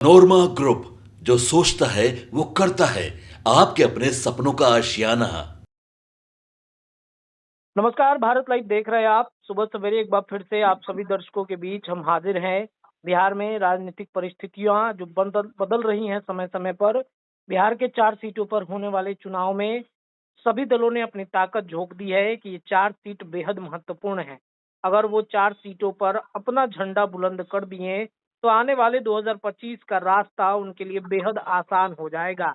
नोरमा group, जो सोचता है वो करता है। आपके अपने सपनों का आशियाना। नमस्कार, भारत लाइव देख रहे हैं आप। सुबह सवेरे एक बार फिर से आप सभी दर्शकों के बीच हम हाजिर हैं। बिहार में राजनीतिक परिस्थितियां जो बदल बदल रही हैं समय समय पर। बिहार के 4 सीटों पर होने वाले चुनाव में सभी दलों ने अपनी ताकत झोंक दी है कि ये 4 सीट बेहद महत्वपूर्ण हैं। अगर वो 4 सीटों पर अपना झंडा बुलंद कर दिए तो आने वाले 2025 का रास्ता उनके लिए बेहद आसान हो जाएगा।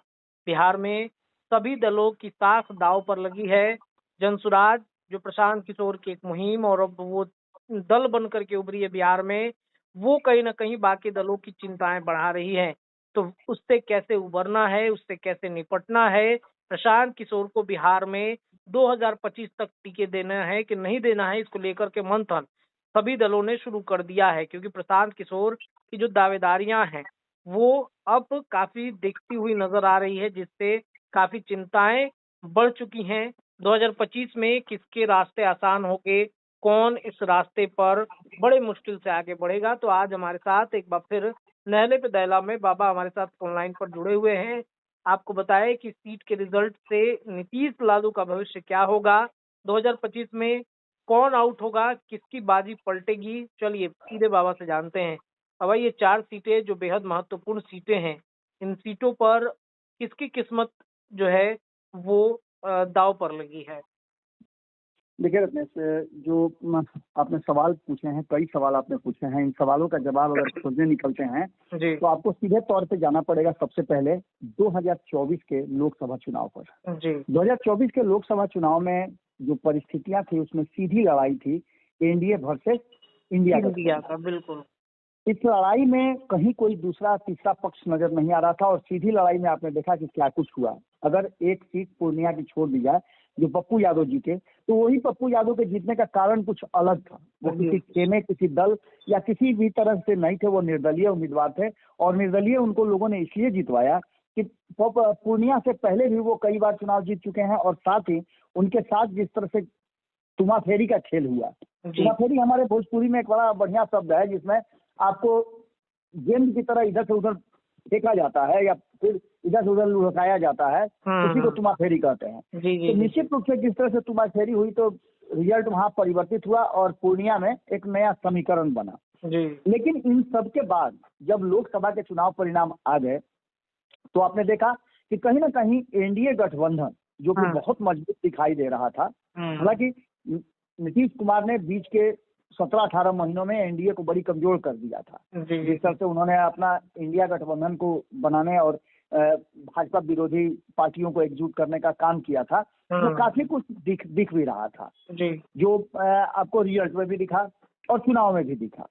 बिहार में सभी दलों की साख दांव पर लगी है। जनसुराज, जो प्रशांत किशोर की एक मुहिम और अब वो दल बनकर के उभरी है बिहार में, वो कहीं न कहीं बाकी दलों की चिंताएं बढ़ा रही है। तो उससे कैसे उभरना है, उससे कैसे निपटना है, प्रशांत किशोर को बिहार में 2025 तक टिके देना है कि नहीं देना है, इसको लेकर के मंथन सभी दलों ने शुरू कर दिया है। क्योंकि प्रशांत किशोर की जो दावेदारियां हैं, वो अब काफी दिखती हुई नजर आ रही है, जिससे काफी चिंताएं बढ़ चुकी हैं। 2025 में किसके रास्ते आसान होंगे, कौन इस रास्ते पर बड़े मुश्किल से आगे बढ़ेगा। तो आज हमारे साथ एक बार फिर नहले पे दहला में बाबा हमारे साथ ऑनलाइन पर जुड़े हुए हैं। आपको बताएं कि सीट के रिजल्ट से नीतीश लालू का भविष्य क्या होगा, 2025 में कौन आउट होगा, किसकी बाजी पलटेगी। चलिए सीधे बाबा से जानते हैं। बाबा, ये 4 सीटें जो बेहद महत्वपूर्ण सीटें हैं, इन सीटों पर किसकी किस्मत जो है वो दांव पर लगी है? देखिए रत्नेश, जो आपने सवाल पूछे हैं, कई सवाल आपने पूछे हैं। इन सवालों का जवाब अगर खोजने निकलते हैं जी तो आपको सीधे तौर पे जाना पड़ेगा सबसे पहले 2024 के लोकसभा चुनाव पर। जी 2024 के लोकसभा चुनाव में जो परिस्थितियां थी उसमें सीधी लड़ाई थी एनडीए वर्सेस इंडिया इंडिया गठबंधन। का बिल्कुल। इस लड़ाई में कहीं कोई दूसरा तीसरा पक्ष नजर नहीं आ रहा था और सीधी लड़ाई में आपने देखा कि क्या कुछ हुआ। अगर एक सीट पूर्णिया की छोड़ दी जाए जो पप्पू यादव जीते, तो वही पप्पू यादव के जीतने का कारण कुछ अलग था। वो किसी खेमे, किसी दल या किसी भी तरह से नहीं थे। वो निर्दलीय उम्मीदवार थे और निर्दलीय उनको लोगों ने इसलिए जितवाया कि पूर्णिया से पहले भी वो कई बार चुनाव जीत चुके हैं और साथ ही उनके साथ जिस तरह से तुमा फेरी का खेल हुआ। तुमा फेरी हमारे भोजपुरी में एक बड़ा बढ़िया शब्द है जिसमें आपको गेंद की तरह इधर से उधर फेंका जाता है या फिर इधर से उधर लुढ़काया जाता है, उसी को तुमा फेरी कहते हैं। जी तो निश्चित रूप से जिस तरह से तुमा फेरी हुई तो रिजल्ट वहां परिवर्तित हुआ और पूर्णिया में एक नया समीकरण बना। जी लेकिन इन सब के बाद जब लोकसभा के चुनाव परिणाम आ गए तो आपने देखा कि कहीं ना कहीं एनडीए गठबंधन जो कि बहुत मजबूत दिखाई दे रहा था। हालांकि नीतीश कुमार ने बीच के 17-18 महीनों में एनडीए को बड़ी कमजोर कर दिया था। जिस तरह से उन्होंने अपना इंडिया गठबंधन को बनाने और भाजपा विरोधी पार्टियों को एकजुट करने का काम किया था, तो काफी कुछ दिख भी रहा था जो आपको रिजल्ट में भी दिखा और चुनाव में भी दिखा।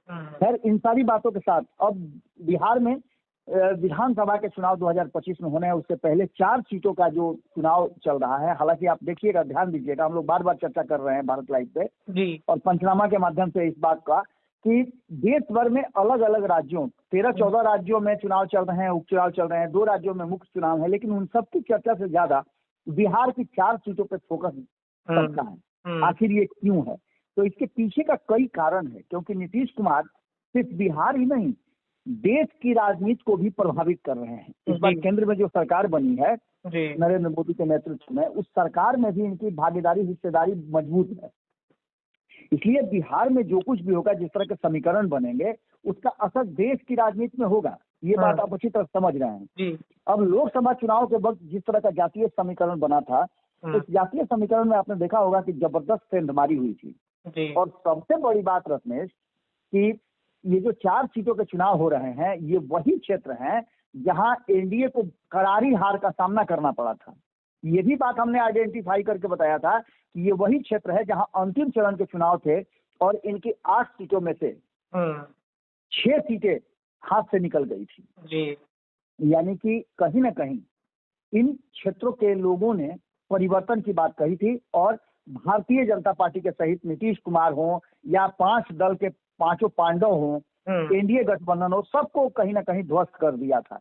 खैर, इन सारी बातों के साथ अब बिहार में विधानसभा के चुनाव 2025 में होने हैं। उससे पहले 4 सीटों का जो चुनाव चल रहा है, हालांकि आप देखिएगा, ध्यान दीजिएगा, हम लोग बार बार चर्चा कर रहे हैं भारत लाइव पे जी और पंचनामा के माध्यम से इस बात का कि देश भर में अलग अलग राज्यों 13-14 राज्यों में चुनाव चल रहे हैं, उपचुनाव चल रहे हैं, 2 राज्यों में मुख्य चुनाव है, लेकिन उन सब की चर्चा से ज्यादा बिहार की 4 सीटों पर फोकस करता है। आखिर ये क्यों है? तो इसके पीछे का कई कारण है, क्योंकि नीतीश कुमार सिर्फ बिहार ही नहीं, देश की राजनीति को भी प्रभावित कर रहे हैं। इस बार केंद्र में जो सरकार बनी है नरेंद्र मोदी के नेतृत्व में, उस सरकार में भी इनकी भागीदारी, हिस्सेदारी मजबूत है। इसलिए बिहार में जो कुछ भी होगा, जिस तरह के समीकरण बनेंगे, उसका असर देश की राजनीति में होगा। ये बात आप अच्छी तरह समझ रहे हैं। अब लोकसभा चुनाव के वक्त जिस तरह का जातीय समीकरण बना था, उस जातीय समीकरण में आपने देखा होगा कि जबरदस्त सेंधमारी हुई थी। और सबसे बड़ी बात रत्नेश कि ये जो 4 सीटों के चुनाव हो रहे हैं, ये वही क्षेत्र हैं जहां एनडीए को करारी हार का सामना करना पड़ा था। ये भी बात हमने आइडेंटिफाई करके बताया था कि ये वही क्षेत्र है जहां अंतिम चरण के चुनाव थे और इनकी 8 सीटों में से 6 सीटें हाथ से निकल गई थी। यानी कि कहीं ना कहीं इन क्षेत्रों के लोगों ने परिवर्तन की बात कही थी और भारतीय जनता पार्टी के सहित नीतीश कुमार हो या 5 दल के 5 पांडव हो, एनडीए गठबंधन हो, सबको कहीं ना कहीं ध्वस्त कर दिया था।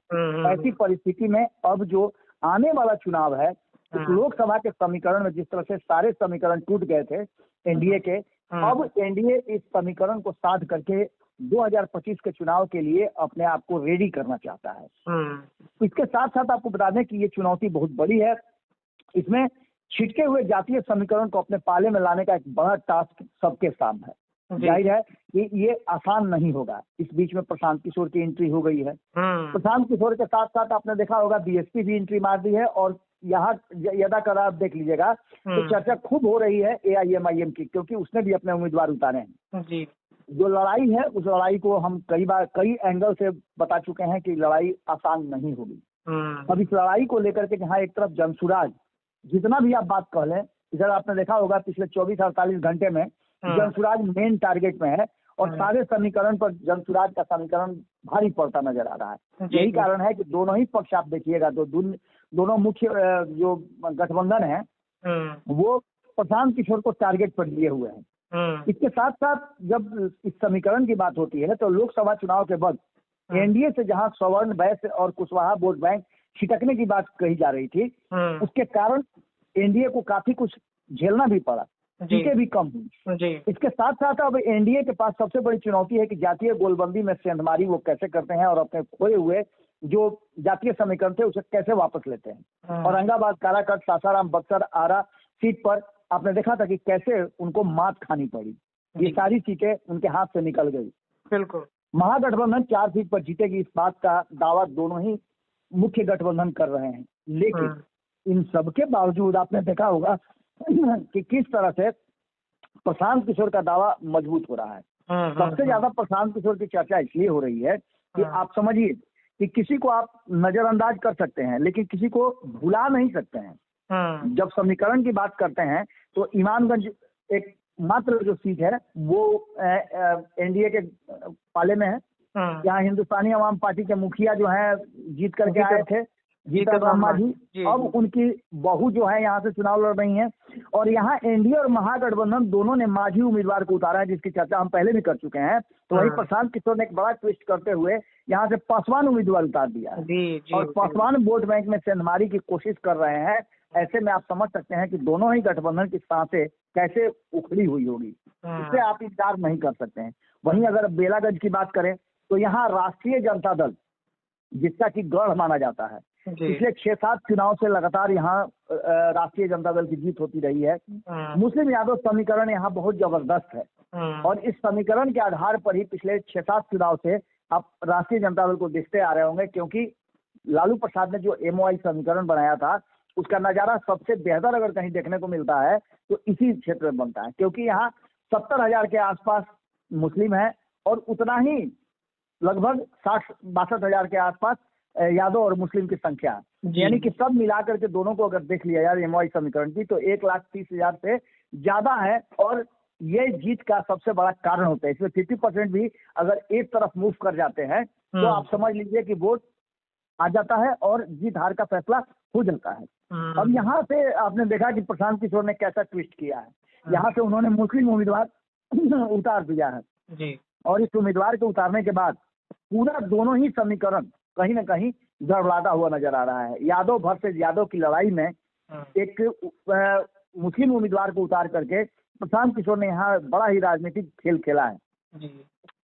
ऐसी परिस्थिति में अब जो आने वाला चुनाव है, इस लोकसभा के समीकरण में जिस तरह से सारे समीकरण टूट गए थे एनडीए के, अब एनडीए इस समीकरण को साध करके 2025 के चुनाव के लिए अपने आप को रेडी करना चाहता है। इसके साथ साथ आपको बता दें कि ये चुनौती बहुत बड़ी है। इसमें छिटके हुए जातीय समीकरण को अपने पाले में लाने का एक बड़ा टास्क सबके सामने है। जाहिर है कि ये आसान नहीं होगा। इस बीच में प्रशांत किशोर की एंट्री हो गई है। प्रशांत किशोर के साथ साथ आपने देखा होगा बीएसपी भी एंट्री मार दी है, और यहाँ यदा कदा आप देख लीजिएगा तो चर्चा खूब हो रही है एआईएमआईएम की, क्योंकि उसने भी अपने उम्मीदवार उतारे हैं। जी। जो लड़ाई है उस लड़ाई को हम कई एंगल से बता चुके हैं कि लड़ाई आसान नहीं होगी। अब इस लड़ाई को लेकर के जहाँ एक तरफ जनसुराज, जितना भी आप बात कह लें, इधर आपने देखा होगा पिछले 24-48 घंटे में जनसुराज मेन टारगेट में है, और सारे समीकरण पर जनसुराज का समीकरण भारी पड़ता नजर आ रहा है। यही कारण है कि दोनों ही पक्ष आप देखिएगा तो दोनों मुख्य जो गठबंधन है वो प्रशांत किशोर को टारगेट पर लिए हुए हैं। इसके साथ साथ जब इस समीकरण की बात होती है तो लोकसभा चुनाव के बाद एनडीए से जहां सवर्ण, वैश्य और कुशवाहा वोट बैंक छिटकने की बात कही जा रही थी, उसके कारण एनडीए को काफी कुछ झेलना भी पड़ा, सीटें भी कम हुई। इसके साथ साथ अब एनडीए के पास सबसे बड़ी चुनौती है कि जातीय गोलबंदी में सेंधमारी वो कैसे करते हैं और अपने खोए हुए जो जातीय समीकरण थे उसे कैसे वापस लेते हैं। औरंगाबाद, काराकट, सासाराम, बक्सर, आरा सीट पर आपने देखा था कि कैसे उनको मात खानी पड़ी। ये सारी सीटें उनके हाथ से निकल गई। बिल्कुल। महागठबंधन 4 सीट पर जीतेगी, इस बात का दावा दोनों ही मुख्य गठबंधन कर रहे हैं। लेकिन इन सबके बावजूद आपने देखा होगा कि किस तरह से प्रशांत किशोर का दावा मजबूत हो रहा है। सबसे ज्यादा प्रशांत किशोर की चर्चा इसलिए हो रही है कि आप समझिए कि किसी को आप नजरअंदाज कर सकते हैं लेकिन किसी को भुला नहीं सकते हैं। जब समीकरण की बात करते हैं तो इमामगंज एक मात्र जो सीट है वो एनडीए के पाले में है। यहाँ हिंदुस्तानी अवाम पार्टी के मुखिया जो है जीत करके आए थे, जीतन राम मांझी, अब उनकी बहू जो है यहाँ से चुनाव लड़ रही हैं। और यहाँ एनडीए और महागठबंधन दोनों ने मांझी उम्मीदवार को उतारा है, जिसकी चर्चा हम पहले भी कर चुके हैं। तो वही प्रशांत किशोर ने एक बड़ा ट्विस्ट करते हुए यहाँ से पासवान उम्मीदवार उतार दिया है और पासवान वोट बैंक में सेंधमारी की कोशिश कर रहे हैं। ऐसे में आप समझ सकते हैं कि दोनों ही गठबंधन की सांसें कैसे उखड़ी हुई होगी, इससे आप इंतजार नहीं कर सकते हैं। वहीं अगर बेलागंज की बात करें तो यहाँ राष्ट्रीय जनता दल, जिसका कि गढ़ माना जाता है, पिछले 6-7 चुनाव से लगातार यहाँ राष्ट्रीय जनता दल की जीत होती रही है। मुस्लिम यादव समीकरण यहाँ बहुत जबरदस्त है और इस समीकरण के आधार पर ही पिछले 6-7 चुनाव से आप राष्ट्रीय जनता दल को देखते आ रहे होंगे, क्योंकि लालू प्रसाद ने जो एमओआई समीकरण बनाया था उसका नजारा सबसे बेहतर अगर कहीं देखने को मिलता है तो इसी क्षेत्र में बनता है, क्योंकि यहाँ 70,000 के आसपास मुस्लिम है और उतना ही लगभग 60-62 के आसपास यादव और मुस्लिम की संख्या है। यानी कि सब मिलाकर के दोनों को अगर देख लिया जाए एमओआई समीकरण की तो 1,30,000 से ज्यादा है और ये जीत का सबसे बड़ा कारण होता है। इसमें 50% भी अगर एक तरफ मूव कर जाते हैं तो आप समझ लीजिए कि वोट आ जाता है और जीत हार का फैसला हो जाता है। अब यहाँ से आपने देखा कि प्रशांत किशोर ने कैसा ट्विस्ट किया है। यहाँ से उन्होंने मुस्लिम उम्मीदवार उतार दिया है और इस उम्मीदवार के उतारने के बाद पूरा दोनों ही समीकरण कहीं ना कहीं गड़बड़ाता हुआ नजर आ रहा है। यादव वर्सेस यादव की लड़ाई में एक मुस्लिम उम्मीदवार को उतार करके प्रशांत किशोर ने यहाँ बड़ा ही राजनीतिक खेल खेला है।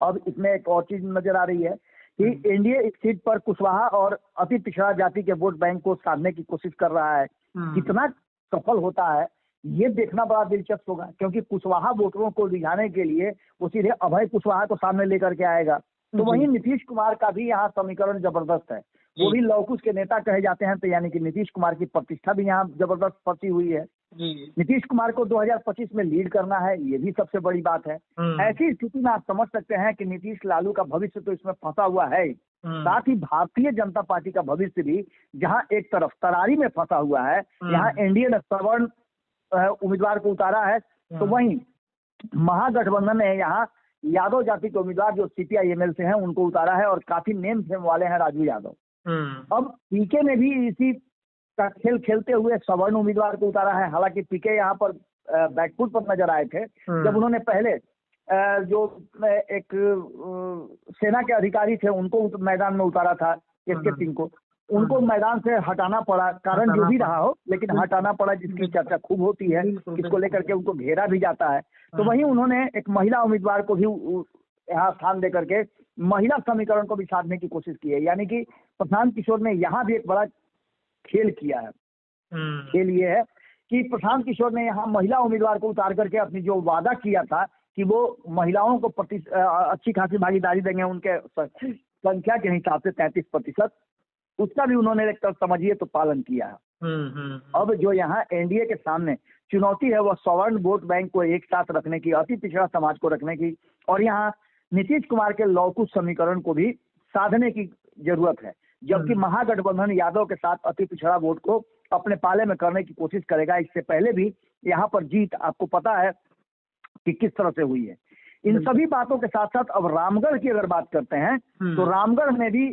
अब इसमें एक और चीज नजर आ रही है कि एनडीए इस सीट पर कुशवाहा और अति पिछड़ा जाति के वोट बैंक को साधने की कोशिश कर रहा है। कितना सफल होता है ये देखना बड़ा दिलचस्प होगा, क्योंकि कुशवाहा वोटरों को रिझाने के लिए वो सीधे अभय कुशवाहा को सामने लेकर के आएगा। तो वहीं नीतीश कुमार का भी यहाँ समीकरण जबरदस्त है। वो भी लौकुश के नेता कहे जाते हैं, तो यानी कि नीतीश कुमार की प्रतिष्ठा भी यहाँ जबरदस्त फंसी हुई है। नीतीश कुमार को 2025 में लीड करना है, ये भी सबसे बड़ी बात है। ऐसी स्थिति में आप समझ सकते हैं कि नीतीश लालू का भविष्य तो इसमें फंसा हुआ है, साथ ही भारतीय जनता पार्टी का भविष्य भी जहां एक तरफ तरारी में फंसा हुआ है, यहाँ एनडीए ने सवर्ण उम्मीदवार को उतारा है, तो वहीं महागठबंधन ने यहाँ यादव जाति के उम्मीदवार जो सीपीआई-एमएल से हैं उनको उतारा है और काफी नेम फेम वाले हैं राजू यादव। अब पीके ने भी इसी का खेल खेलते हुए सवर्ण उम्मीदवार को उतारा है। हालांकि पीके यहाँ पर बैकफुट पर नजर आए थे जब उन्होंने पहले जो एक सेना के अधिकारी थे उनको मैदान में उतारा था, एसके सिंह को, उनको मैदान से हटाना पड़ा, कारण जो भी रहा हो लेकिन हटाना पड़ा, जिसकी चर्चा खूब होती है, इसको लेकर के उनको घेरा भी जाता है। तो वहीं उन्होंने एक महिला उम्मीदवार को भी यहाँ स्थान दे करके महिला समीकरण को भी साधने की कोशिश की है। यानी कि प्रशांत किशोर ने यहाँ भी एक बड़ा खेल किया है। खेल ये है कि प्रशांत किशोर ने यहाँ महिला उम्मीदवार को उतार करके अपनी जो वादा किया था कि वो महिलाओं को अच्छी खासी भागीदारी देंगे उनके संख्या के हिसाब से 33%, उसका भी उन्होंने एक तरफ समझिए तो पालन किया है। अब जो यहाँ एनडीए के सामने चुनौती है वह सवर्ण वोट बैंक को एक साथ रखने की, अति पिछड़ा समाज को रखने की, और यहाँ नीतीश कुमार के लौकुश समीकरण को भी साधने की जरूरत है। जबकि महागठबंधन यादव के साथ अति पिछड़ा वोट को अपने पाले में करने की कोशिश करेगा। इससे पहले भी यहाँ पर जीत आपको पता है कि किस तरह से हुई है। इन सभी बातों के साथ साथ अब रामगढ़ की अगर बात करते हैं तो रामगढ़ में भी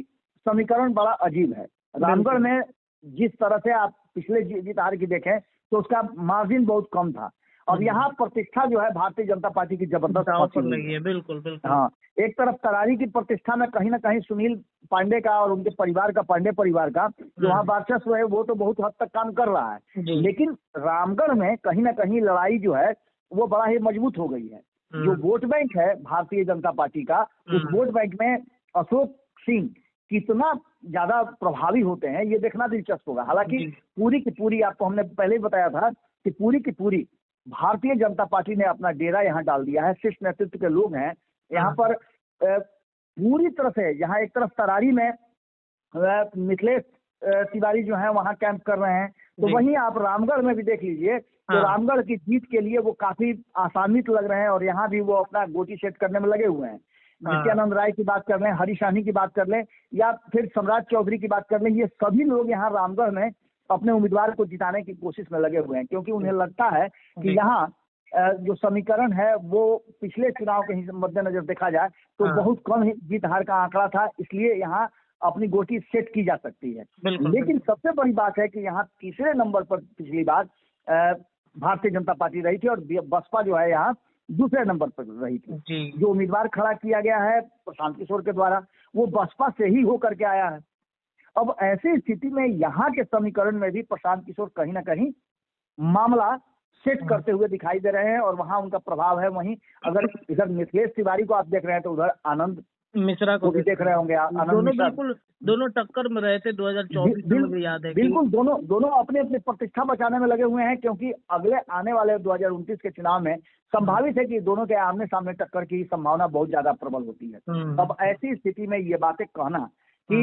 समीकरण बड़ा अजीब है। रामगढ़ में जिस तरह से आप पिछले जीत हार की देखें तो उसका मार्जिन बहुत कम था। अब यहाँ प्रतिष्ठा जो है भारतीय जनता पार्टी की जबरदस्त लगी है। बिल्कुल बिल्कुल। हाँ, एक तरफ तरारी की प्रतिष्ठा में कहीं ना कहीं सुनील पांडे का और उनके परिवार का, पांडे परिवार का जो वहाँ वर्चस्व है वो तो बहुत हद तक काम कर रहा है। लेकिन रामगढ़ में कहीं ना कहीं लड़ाई जो है वो बड़ा ही मजबूत हो गई है। जो वोट बैंक है भारतीय जनता पार्टी का, उस वोट बैंक में अशोक सिंह कितना ज्यादा प्रभावी होते हैं ये देखना दिलचस्प होगा। हालांकि पूरी की पूरी, आपको हमने पहले ही बताया था कि पूरी की पूरी भारतीय जनता पार्टी ने अपना डेरा यहाँ डाल दिया है। शीर्ष नेतृत्व के लोग हैं यहाँ पर पूरी तरह से। यहाँ एक तरफ तरारी में मिथिलेश तिवारी जो है वहाँ कैंप कर रहे हैं, तो वहीं आप रामगढ़ में भी देख लीजिए तो रामगढ़ की जीत के लिए वो काफी आसान्वित लग रहे हैं और यहाँ भी वो अपना गोटी सेट करने में लगे हुए हैं। नित्यानंद राय की बात कर लें, हरीश साहनी की बात कर लें या फिर सम्राट चौधरी की बात कर लें, ये सभी लोग यहाँ रामगढ़ में अपने उम्मीदवार को जिताने की कोशिश में लगे हुए हैं, क्योंकि उन्हें लगता है कि यहाँ जो समीकरण है वो पिछले चुनाव के मद्देनजर देखा जाए तो बहुत कम जीत हार का आंकड़ा था, इसलिए यहाँ अपनी गोटी सेट की जा सकती है। लेकिन सबसे बड़ी बात है कि यहाँ तीसरे नंबर पर पिछली बार भारतीय जनता पार्टी रही थी और बसपा जो है यहाँ दूसरे नंबर पर रही थी। जो उम्मीदवार खड़ा किया गया है प्रशांत किशोर के द्वारा वो बसपा से ही होकर के आया है। अब ऐसी स्थिति में यहाँ के समीकरण में भी प्रशांत किशोर कहीं ना कहीं मामला सेट करते हुए दिखाई दे रहे हैं और वहां उनका प्रभाव है। वहीं अगर इधर मिथिलेश तिवारी को आप देख रहे हैं तो उधर आनंद मिश्रा को भी देख रहे होंगे। दोनों टक्कर में रहे थे 2024 में, मुझे याद है। बिल्कुल, दोनों अपने अपने प्रतिष्ठा बचाने में लगे हुए हैं, क्योंकि अगले आने वाले 2029 के चुनाव में संभावित है कि दोनों के आमने सामने टक्कर की संभावना बहुत ज्यादा प्रबल होती है। अब ऐसी स्थिति में ये बातें कहना कि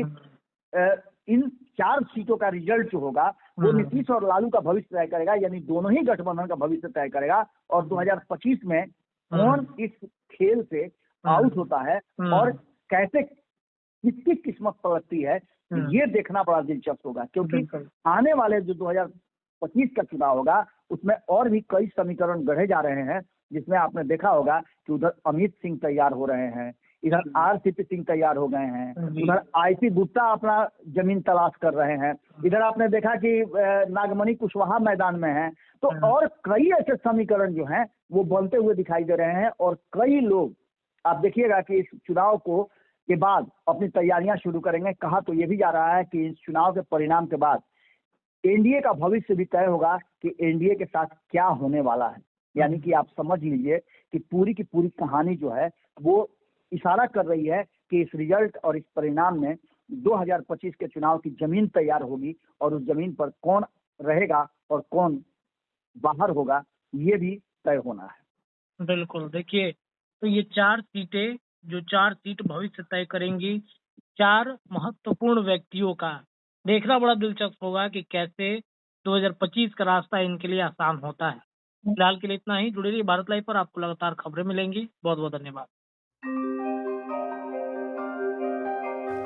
इन 4 सीटों का रिजल्ट जो होगा वो नीतीश और लालू का भविष्य तय करेगा, यानी दोनों ही गठबंधन का भविष्य तय करेगा। और 2025 में कौन इस खेल से आउट होता है और कैसे किसकी किस्मत पलटती है ये देखना बड़ा दिलचस्प होगा, क्योंकि आने वाले जो 2025 का चुनाव होगा उसमें और भी कई समीकरण गढ़े जा रहे हैं, जिसमें आपने देखा होगा कि उधर अमित सिंह तैयार हो रहे हैं, इधर आरसीपी सिंह तैयार हो गए हैं, उधर आईपी गुप्ता अपना जमीन तलाश कर रहे हैं, इधर आपने देखा कि नागमणि कुशवाहा मैदान में है। तो और कई ऐसे समीकरण जो हैं वो बनते हुए दिखाई दे रहे हैं और कई लोग आप देखिएगा कि इस चुनाव को के बाद अपनी तैयारियां शुरू करेंगे। कहा तो ये भी जा रहा है कि इस चुनाव के परिणाम के बाद एनडीए का भविष्य भी तय होगा कि एनडीए के साथ क्या होने वाला है। यानी कि आप समझ लीजिए कि पूरी की पूरी कहानी जो है वो इशारा कर रही है कि इस रिजल्ट और इस परिणाम में 2025 के चुनाव की जमीन तैयार होगी और उस जमीन पर कौन रहेगा और कौन बाहर होगा ये भी तय होना है। बिल्कुल, देखिए तो ये 4 सीटें जो 4 सीट भविष्य तय करेंगी 4 महत्वपूर्ण व्यक्तियों का देखना बड़ा दिलचस्प होगा कि कैसे 2025 का रास्ता इनके लिए आसान होता है। फिलहाल के लिए इतना ही। जुड़े रहिए भारत लाइव पर, आपको लगातार खबरें मिलेंगी। बहुत बहुत धन्यवाद।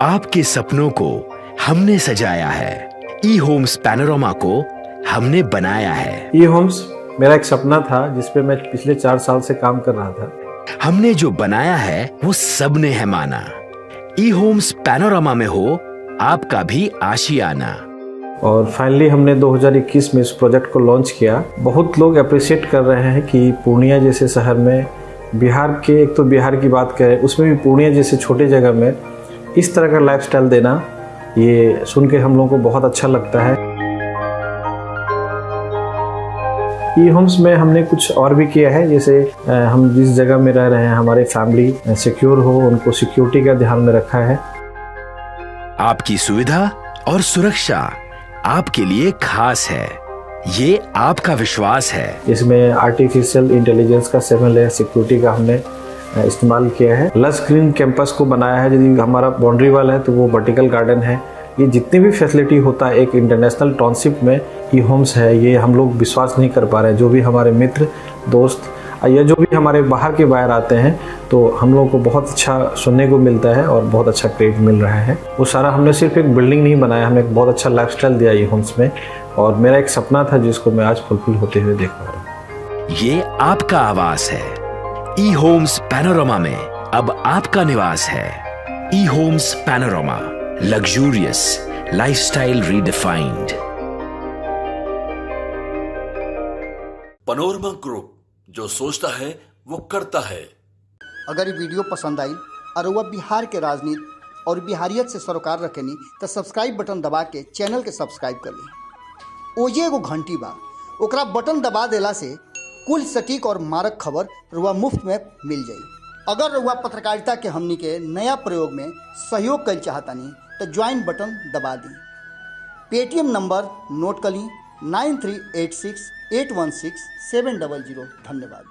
आपके सपनों को हमने सजाया है, ई होम्स पैनोरामा को हमने बनाया है। ई होम्स मेरा एक सपना था जिसपे मैं पिछले 4 साल से काम कर रहा था। हमने जो बनाया है वो सबने है माना। ई होम्स पैनोरामा में हो आपका भी आशियाना। और फाइनली हमने 2021 में इस प्रोजेक्ट को लॉन्च किया। बहुत लोग अप्रिशिएट कर रहे हैं कि पूर्णिया जैसे शहर में, बिहार के, एक तो बिहार की बात करें उसमें भी पूर्णिया जैसे छोटे जगह में इस तरह का लाइफस्टाइल देना, ये सुन के हम लोगों को बहुत अच्छा लगता है। ई होम्स में हमने कुछ और भी किया है, जैसे हम जिस जगह में रह रहे हैं हमारे फैमिली सिक्योर हो, उनको सिक्योरिटी का ध्यान में रखा है। आपकी सुविधा और सुरक्षा आपके लिए खास है, ये आपका विश्वास है। इसमें आर्टिफिशियल इंटेलिजेंस का 7 लेयर सिक्योरिटी का हमने इस्तेमाल किया है। लस ग्रीन कैंपस को बनाया है, यदि हमारा बाउंड्री वाल है तो वो वर्टिकल गार्डन है। ये जितनी भी फैसिलिटी होता है एक इंटरनेशनल टाउनशिप में ई होम्स है, ये हम लोग विश्वास नहीं कर पा रहे हैं। जो भी हमारे मित्र दोस्त या जो भी हमारे बाहर के बाहर आते हैं तो हम लोगों को बहुत अच्छा सुनने को मिलता है और बहुत अच्छा क्रेडिट मिल रहा है। वो सारा हमने सिर्फ एक बिल्डिंग नहीं बनाया, हमने एक बहुत अच्छा लाइफस्टाइल दिया ई होम्स में, और मेरा एक सपना था जिसको मैं आज फुलफिल होते हुए देख पा रहा हूँ। ये आपका आवास है। ई होम्स पैनोरामा में अब आपका निवास है। E Homes Panorama, luxurious lifestyle redefined. Panorama group, जो सोचता है वो करता है। अगर ये वीडियो पसंद आई और वह बिहार के राजनीति और बिहारियत से सरोकार रखेनी तो सब्सक्राइब बटन दबा के चैनल के सब्सक्राइब कर ली। ओजे एगो घंटी बा, ओकरा बटन दबा देला से कुल सटीक और मारक खबर रुआ मुफ्त में मिल जाई। अगर रुआ पत्रकारिता के हमनी के नया प्रयोग में सहयोग कर चाहतानी तो ज्वाइन बटन दबा दी। पेटीएम नंबर नोट कर ली 9386816700। धन्यवाद।